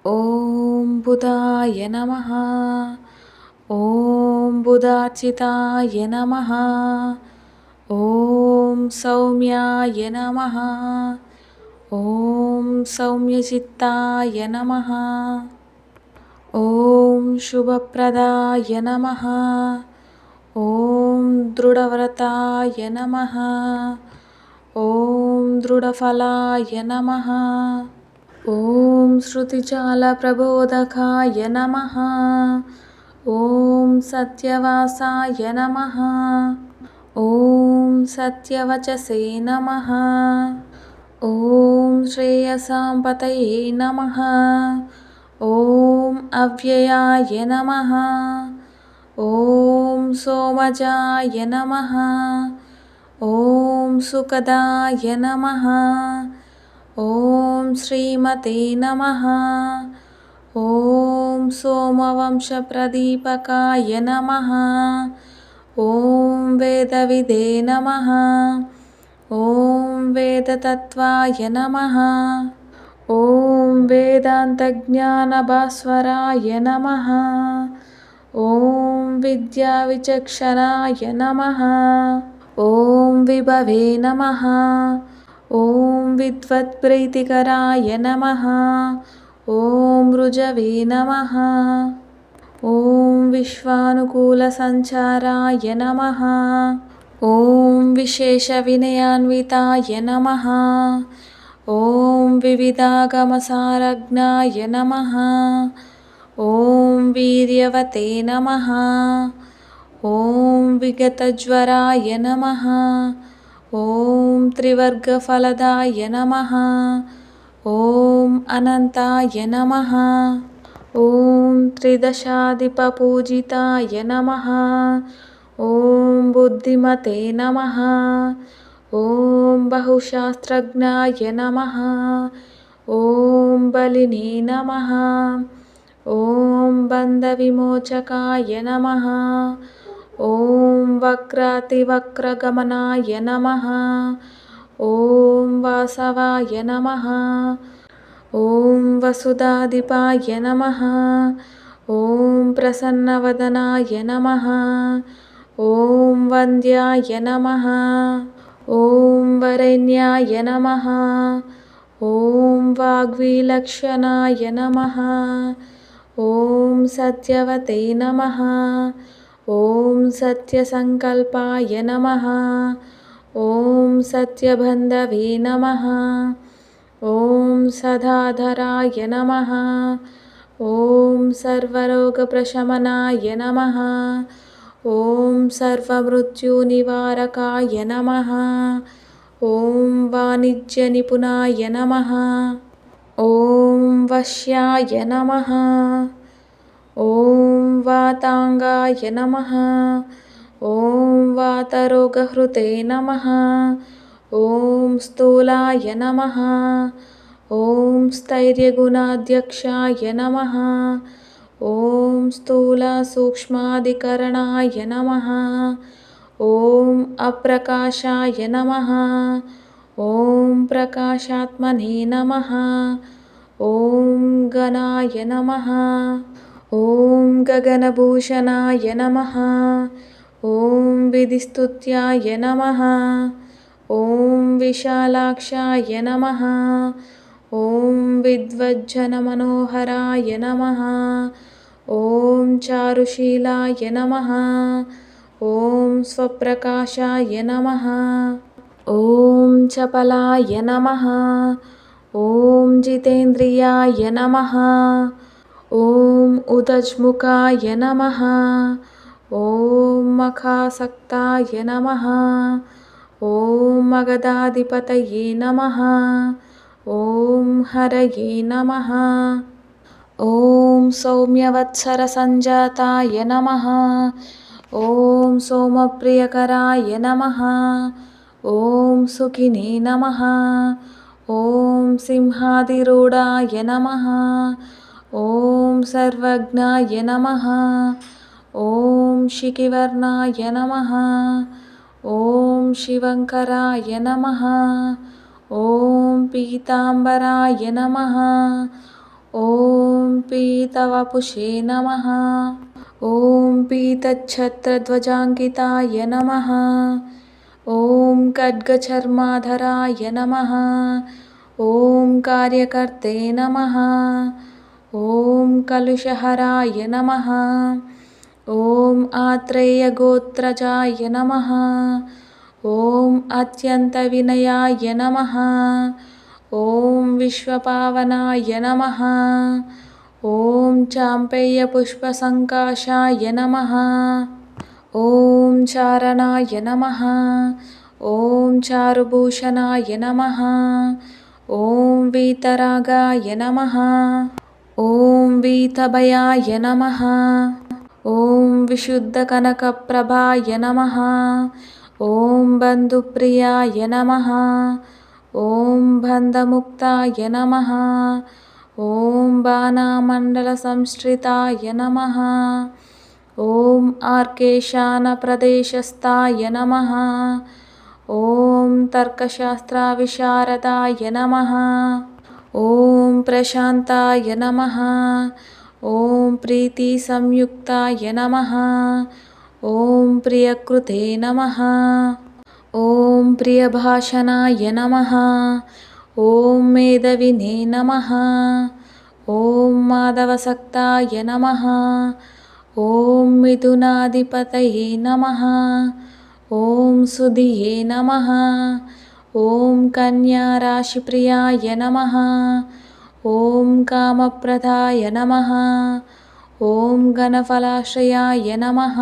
ॐ बुधाय नमः। ॐ बुधार्चिताय नमः। ॐ सौम्याय नमः। ॐ सौम्यचित्ताय नमः। ॐ शुभप्रदाय नमः। ॐ दृढव्रताय नमः। ॐ दृढफलाय नमः। ॐ श्रुतिचालप्रबोधकाय नमः। ॐ सत्यवासाय नमः। ॐ सत्यवचसे नमः। ॐ श्रेयसां पतये नमः। ॐ अव्ययाय नमः। ॐ सोमजाय नमः। ॐ सुखदाय नमः। ॐ श्रीमते नमः। ॐ सोमवंशप्रदीपकाय नमः। ॐ वेदविदे नमः। ॐ वेदतत्त्वाय नमः। ॐ वेदान्तज्ञानभास्वराय नमः। ॐ विद्याविचक्षणाय नमः। ॐ विभवे नमः। ॐ विद्वत्प्रीतिकराय नमः। ॐ ऋजवे नमः। ॐ विश्वानुकूलसञ्चाराय नमः। ॐ विशेषविनयान्विताय नमः। ॐ विविधागमसारज्ञाय नमः। ॐ वीर्यवते नमः। ॐ विगतज्वराय नमः। ॐ त्रिवर्गफलदाय नमः। ॐ अनन्ताय नमः। ॐ त्रिदशाधिपपूजिताय नमः। ॐ बुद्धिमते नमः। ॐ बहुशास्त्रज्ञाय नमः। ॐ बलिने नमः। ॐ बन्धविमोचकाय नमः। ॐ वक्रातिवक्रगमनाय नमः। ॐ वासवाय नमः। ॐ वसुधाधिपाय नमः। ॐ प्रसन्नवदनाय नमः। ॐ वन्द्याय नमः। ॐ वरेण्याय नमः। ॐ वाग्विलक्षणाय नमः। ॐ सत्यवते नमः। ॐ सत्यसङ्कल्पाय नमः। ॐ सत्यबन्धवे नमः। ॐ सदाधराय नमः। ॐ सर्वरोगप्रशमनाय नमः। ॐ सर्वमृत्युनिवारकाय नमः। ॐ वाणिज्यनिपुणाय नमः। ॐ वश्याय नमः। ॐ वाताङ्गाय नमः। ॐ वातरोगहृते नमः। ॐ स्थूलाय नमः। ॐ स्थैर्यगुणाध्यक्षाय नमः। ॐ स्थूलसूक्ष्मादिकरणाय नमः। ॐ अप्रकाशाय नमः। ॐ प्रकाशात्मने नमः। ॐ गणाय नमः। ॐ गगनभूषणाय नमः। ॐ विधिस्तुत्याय नमः। ॐ विशालाक्षाय नमः। ॐ विद्वज्जनमनोहराय नमः। ॐ चारुशीलाय नमः। ॐ स्वप्रकाशाय नमः। ॐ चपलाय नमः। ॐ जितेन्द्रियाय नमः। ॐ उदज्मुखाय नमः। ॐ मखासक्ताय नमः। ॐ मगधाधिपतये नमः। ॐ हरये नमः। ॐ सौम्यवत्सरसञ्जाताय नमः। ॐ सोमप्रियकराय नमः। ॐ सुखिने नमः। ॐ सिंहाधिरूढाय नमः। ॐ सर्वज्ञाय नमः। ॐ शिखिवर्णाय नमः। ॐ शिवङ्कराय नमः। ॐ पीताम्बराय नमः। ॐ पीतवपुषे नमः। ॐ पीतच्छत्रध्वजाङ्किताय नमः। ॐ खड्गचर्माधराय नमः। ॐ कार्यकर्ते नमः। ॐ कलुषहराय नमः। ॐ आत्रेयगोत्रजाय नमः। ॐ अत्यन्तविनयाय नमः। ॐ विश्वपावनाय नमः। ॐ चाम्पेयपुष्पसङ्काशाय नमः। ॐ चारणाय नमः। ॐ चारुभूषणाय नमः। ॐ वीतरागाय नमः। ॐ वीतभयाय नमः। ॐ विशुद्धकनकप्रभाय नमः। ॐ बन्धुप्रियाय नमः। ॐ बन्धमुक्ताय नमः। ॐ बाणामण्डलसंश्रिताय नमः। ॐ आर्केशानप्रदेशस्थाय नमः। ॐ तर्कशास्त्रविशारदाय नमः। ॐ प्रशान्ताय नमः। ॐ प्रीतिसंयुक्ताय नमः। ॐ प्रियकृते नमः। ॐ प्रियभाषणाय नमः। ॐ मेधविने नमः। ॐ माधवसक्ताय नमः। ॐ मिथुनाधिपतये नमः। ॐ सुधिये नमः। ॐ कन्याराशिप्रियाय नमः। ॐ कामप्रदाय नमः। ॐ गणफलाश्रयाय नमः।